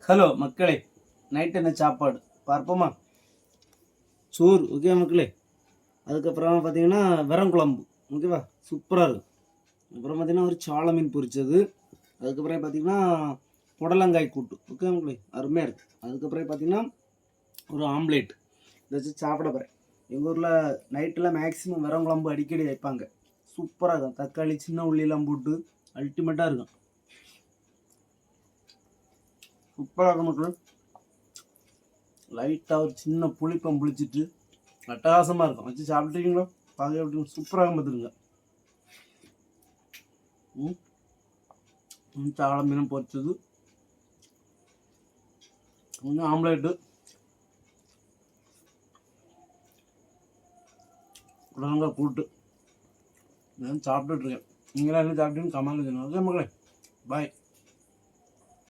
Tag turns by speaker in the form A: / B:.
A: Hello மக்களே, night என்ன சாப்பாடு பார்ப்போமா? சோறு ஓகே மக்களே. அதுக்கப்புறம் பார்த்தீங்கன்னா குழம்பு ஓகேவா, சூப்பராக இருக்கும். அப்புறம் பார்த்தீங்கன்னா ஒரு சால மீன் பொரிச்சது. அதுக்கப்புறம் பார்த்தீங்கன்னா புடலங்காய் கூட்டு ஓகே மக்களே, அருமையாக இருக்குது. அதுக்கப்புறம் பார்த்தீங்கன்னா ஒரு ஆம்லேட் இதை வச்சு சாப்பிட போகிறேன். எங்கள் ஊரில் நைட்டில் மேக்ஸிமம் குழம்பு அடிக்கடி வைப்பாங்க. சூப்பராக இருக்கும். தக்காளி சின்ன உள்ளிலாம் போட்டு அல்டிமேட்டாக இருக்கும். சூப்பராக இருக்கும் மக்கள். லைட்டாக ஒரு சின்ன புளிப்பம் புளிச்சிட்டு அட்டகாசமாக இருக்கும். வச்சு சாப்பிட்டுருக்கீங்களோ? பார்க்க எப்படி சூப்பராக பார்த்துருங்க. சால மீனும் பொரிச்சது, கொஞ்சம் ஆம்லேட்டு, புடலங்காய் கூட்டு நான் சாப்பிட்டுட்ருக்கேன். நீங்களாம் என்ன சாப்பிட்டீங்கன்னு கமெண்ட் சொல்லுங்கள். ஓகே மக்களே, பாய்.